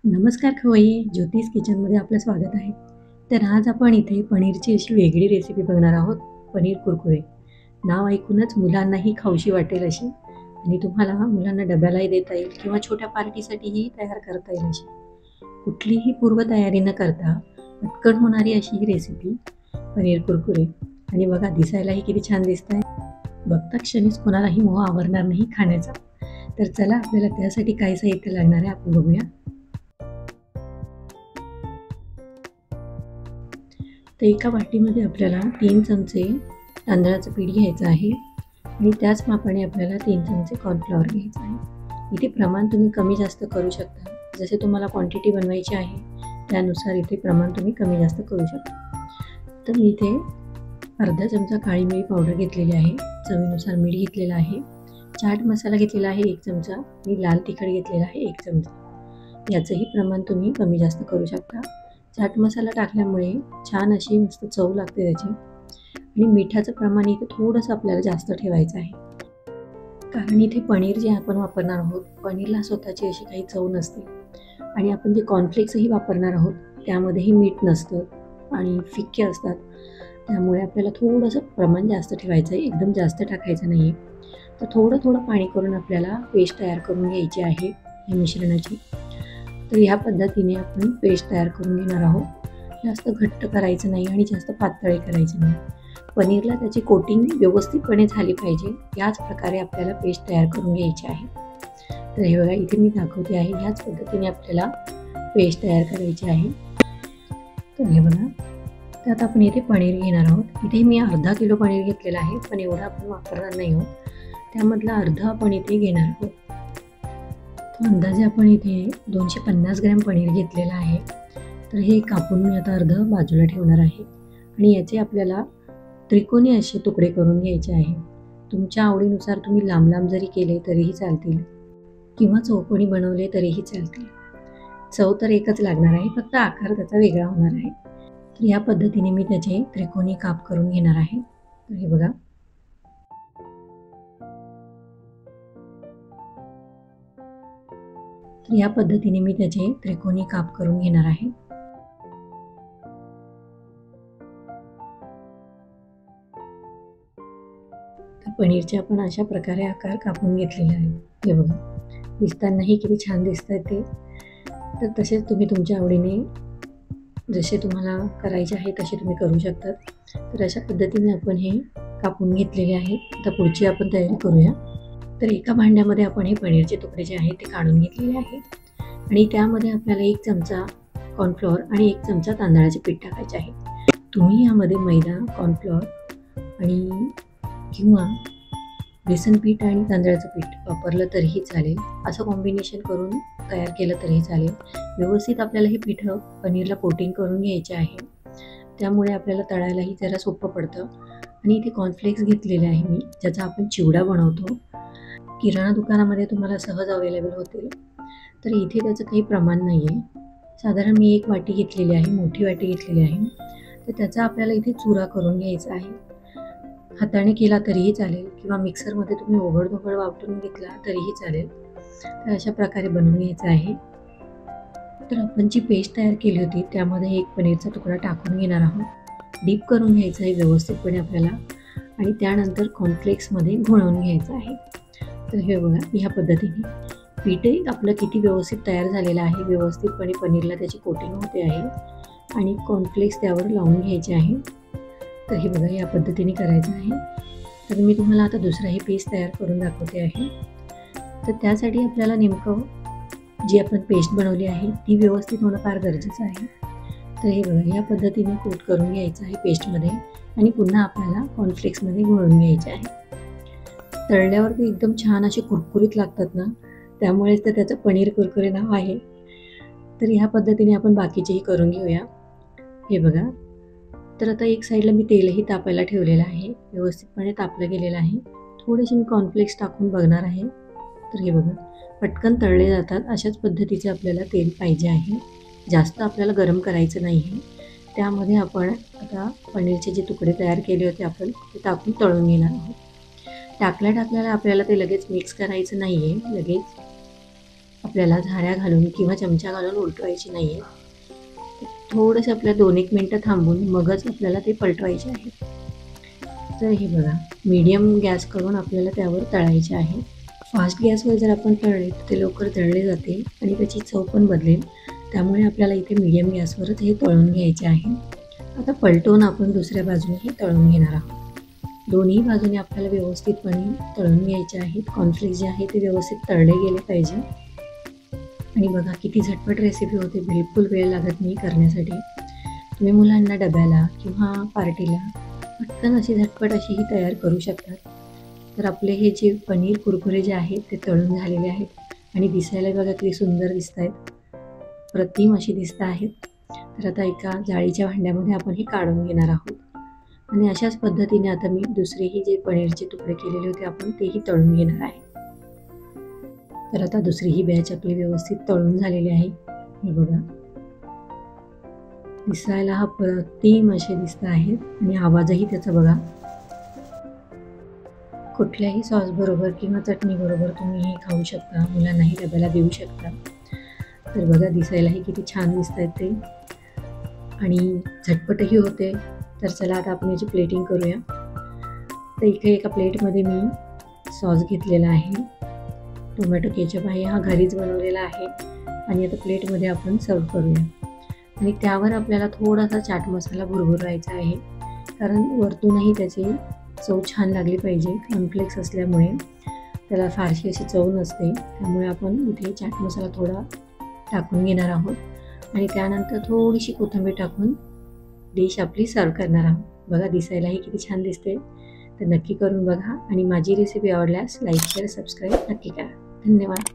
नमस्कार खवय्ये, ज्योतिष किचनमध्ये आपलं स्वागत आहे. तर आज आपण इथे पनीरची अशी वेगळी रेसिपी बघणार आहोत, पनीर कुरकुरे. नाव ऐकूनच मुलांनाही खाऊशी वाटेल अशी आणि तुम्हाला मुलांना डब्यालाही देता येईल किंवा छोट्या पार्टीसाठीही तयार करता येईल अशी. कुठलीही पूर्वतयारी न करता पटकन होणारी अशी ही रेसिपी पनीर कुरकुरे आणि बघा दिसायलाही किती छान दिसतंय. बघता क्षणीच कोणालाही मोह आवरणार नाही खाण्याचा. तर चला आपल्याला त्यासाठी काय साहित्य लागणार आहे आपण बघूया. तर एका वाटीमध्ये आपल्याला 3 चमचे तांदळाचं पीठ घ्यायचं आहे आणि त्याच मापाने आपल्याला 3 चमचे कॉर्नफ्लॉवर घ्यायचं आहे. इथे प्रमाण तुम्ही कमी जास्त करू शकता. जसे तुम्हाला क्वांटिटी बनवायची आहे त्यानुसार इथे प्रमाण तुम्ही कमी जास्त करू शकता. तर मी इथे अर्धा चमचा काळी मिरी पावडर घेतलेली आहे, चवीनुसार मीठ घेतलेलं आहे, चाट मसाला घेतलेला आहे 1 चमचा, मी लाल तिखट घेतलेला आहे 1 चमचा. याचंही प्रमाण तुम्ही कमी जास्त करू शकता. चाट मसाला टाकल्यामुळे छान अशी मस्त चव लागते त्याची आणि मिठाचं प्रमाण इथे थोडंसं आपल्याला जास्त ठेवायचं आहे. कारण इथे पनीर जे आपण वापरणार आहोत, पनीरला स्वतःची अशी काही चव नसते आणि आपण जे कॉर्नफ्लेक्सही वापरणार आहोत त्यामध्येही मीठ नसतं आणि फिक्के असतात. त्यामुळे आपल्याला थोडंसं प्रमाण जास्त ठेवायचं आहे, एकदम जास्त टाकायचं नाही आहे. तर थोडं थोडं पाणी करून आपल्याला पेस्ट तयार करून घ्यायची आहे या मिश्रणाची. तर ह्या पद्धतीने आपण पेस्ट तयार करून घेणार आहोत. जास्त घट्ट करायचं नाही आणि जास्त पातळही करायचं नाही. पनीरला त्याची कोटिंग व्यवस्थितपणे झाली पाहिजे याच प्रकारे आपल्याला पेस्ट तयार करून घ्यायची आहे. तर हे बघा इथे मी दाखवते आहे ह्याच पद्धतीने आपल्याला पेस्ट तयार करायची आहे. तर हे बघा त्यात आपण इथे पनीर घेणार आहोत. इथे मी अर्धा किलो पनीर घेतलेलं आहे, पण एवढं आपण वापरणार नाही आहोत. त्यामधला अर्धा आपण इथे घेणार आहोत. अंदाजे आपण इथे 250 ग्रॅम पनीर घेतलेलं आहे. तर हे कापून मी आता अर्धं बाजूला ठेवणार आहे आणि याचे आपल्याला त्रिकोणी असे तुकडे करून घ्यायचे आहे. तुमच्या आवडीनुसार तुम्ही लांब लांब जरी केले तरीही चालतील किंवा चौकोनी बनवले तरीही चालतील. चव तर एकच लागणार आहे, फक्त आकार त्याचा वेगळा होणार आहे. तर या पद्धतीने मी त्याचे त्रिकोणी काप करून घेणार आहे. तर हे बघा तर या पद्धतीने मी त्याचे त्रिकोणी काप करून घेणार आहे. तर पनीरचे आपण अशा प्रकारे आकार कापून घेतलेले आहेत. हे बघा दिसतानाही किती छान दिसत आहेत ते. तर तसेच तुम्ही तुमच्या आवडीने जसे तुम्हाला करायचे आहे तसे तुम्ही करू शकतात. तर अशा पद्धतीने आपण हे कापून घेतलेले आहे. आता पुढची आपण तयारी करूया. तर एका भांड्यामध्ये आपण हे पनीरचे तुकडे जे आहेत ते काढून घेतलेले आहेत आणि त्यामध्ये आपल्याला 1 चमचा कॉर्नफ्लॉवर आणि 1 चमचा तांदळाचे पीठ टाकायचे आहे. तुम्ही यामध्ये मैदा, कॉर्नफ्लॉवर आणि किंवा बेसन पीठ आणि तांदळाचं पीठ वापरलं तरीही चालेल. असं कॉम्बिनेशन करून तयार केलं तरीही चालेल. व्यवस्थित आपल्याला हे पिठं पनीरला कोटिंग करून घ्यायचे आहे. त्यामुळे आपल्याला तळायलाही जरा सोपं पडतं. आणि इथे कॉर्नफ्लेक्स घेतलेले आहे मी, ज्याचा आपण चिवडा बनवतो. किराणा दुकानामध्ये तुम्हाला सहज अवेलेबल होतील. तर इथे त्याचं काही प्रमाण नाही आहे. साधारण मी 1 वाटी घेतलेली आहे, मोठी वाटी घेतलेली आहे. तर त्याचा आपल्याला इथे चुरा करून घ्यायचा आहे. हाताने केला तरीही चालेल किंवा मिक्सरमध्ये तुम्ही ओघळ-दोघळ वाटून घेतला तरीही चालेल. तर अशा प्रकारे बनवून घ्यायचं आहे. तर आपण जी पेस्ट तयार केली होती त्यामध्ये एक पनीरचा तुकडा टाकून घेणार आहोत. डीप करून घ्यायचं आहे व्यवस्थितपणे आपल्याला आणि त्यानंतर कॉर्नफ्लेक्समध्ये घोळवून घ्यायचं आहे. तर हे बघा ह्या पद्धतीने पीठही आपलं किती व्यवस्थित तयार झालेलं आहे. व्यवस्थितपणे पनीरला त्याची कोटिंग होते आहे आणि कॉर्नफ्लेक्स त्यावर लावून घ्यायचे आहे. तर हे बघा या पद्धतीने करायचं आहे. तर मी तुम्हाला आता दुसराही पीस तयार करून दाखवते आहे. तर त्यासाठी आपल्याला नेमकं जी आपण पेस्ट बनवली आहे ती व्यवस्थित होणं फार गरजेचं आहे. तर हे बघा या पद्धतीने कोट करून घ्यायचं आहे पेस्टमध्ये आणि पुन्हा आपल्याला कॉर्नफ्लेक्समध्ये घोळून घ्यायचे आहे. तळल्यावर ते एकदम छान असे कुरकुरीत लागतात ना, त्यामुळेच तर त्याचं पनीर कुरकुरे नाव आहे. तर ह्या पद्धतीने आपण बाकीचेही करून घेऊया. हे बघा तर आता एक साईडला मी तेलही तापायला ठेवलेलं आहे. व्यवस्थितपणे तापलं गेलेलं आहे. थोडेसे मी कॉर्नफ्लेक्स टाकून बघणार आहे. तर हे बघा पटकन तळले जातात. अशाच पद्धतीचे आपल्याला तेल पाहिजे आहे. जास्त आपल्याला गरम करायचं नाही आहे. त्यामध्ये आपण आता पनीरचे जे तुकडे तयार केले होते आपण ते टाकून तळून घेणार आहोत. टाकल्या आपल्याला ते लगेच मिक्स करायचं नाही आहे लगेच. आपल्याला झाऱ्या घालून किंवा चमचा घालून उलटवायची नाही आहे. थोडंसं आपल्या 2-1 मिनटं थांबून मगच आपल्याला ते पलटवायचे आहे. तर हे बघा, मीडियम गॅस करून आपल्याला त्यावर तळायचे आहे. फास्ट गॅसवर जर आपण तळले तर ते लवकर तळले जाते आणि त्याची चव पण बदलेल. त्यामुळे आपल्याला इथे मीडियम गॅसवरच हे तळून घ्यायचे आहे. आता पलटवून आपण दुसऱ्या बाजूनेही तळून घेणार आहोत. दोन्ही बाजूने आपल्याला व्यवस्थितपणे तळून घ्यायचे आहेत. कॉर्नफ्लेक्स जे आहे ते व्यवस्थित तळले गेले पाहिजे. आणि बघा किती झटपट रेसिपी होते, बिलकुल वेळ लागत नाही करण्यासाठी. तुम्ही मुलांना डब्याला किंवा पार्टीला पटकन अशी झटपट अशी ही तयार करू शकतात. तर आपले हे जे पनीर कुरकुरे जे आहेत ते तळून झालेले आहेत आणि दिसायला बघा किती सुंदर दिसत आहेत, प्रतिम अशी दिसत आहेत. तर आता एका जाळीच्या भांड्यामध्ये आपण हे काढून घेणार आहोत आणि अशाच पद्धतीने आता मी दुसरेही जे पनीरचे तुकडे केलेले होते आपण तेही तळून घेणार आहे. तर आता दुसरी ही बॅच आपली व्यवस्थित तळून झालेली आहे. हे बघा, दिसायला हा प्रतिम असे दिसत आहेत आणि आवाजही त्याचा बघा. कुठल्याही सॉस बरोबर किंवा चटणी बरोबर तुम्ही हे खाऊ शकता, मुलांनाही डब्याला देऊ शकता. तर बघा दिसायलाही किती छान दिसत आहेत ते आणि झटपटही होते. तर चला आता आपण याची प्लेटिंग करूया. तर इथे एका प्लेटमध्ये मी सॉस घेतलेला आहे, टोमॅटो केचप आहे, हा घरीच बनवलेला आहे आणि आता प्लेटमध्ये आपण सर्व करूया. आणि त्यावर आपल्याला थोडासा चाट मसाला भुरभुरायचा आहे, कारण वरतूनही त्याची चव छान लागली पाहिजे. कॉर्नफ्लेक्स असल्यामुळे त्याला फारशी अशी चव नसते, त्यामुळे आपण इथे चाट मसाला थोडा टाकून घेणार आहोत आणि त्यानंतर थोडीशी कोथिंबीर टाकून डिश आपली सर्व करणार आहोत. बघा दिसायलाही किती छान दिसते. तर नक्की करून बघा आणि माझी रेसिपी आवडल्यास लाईक शेअर सबस्क्राईब नक्की करा. धन्यवाद.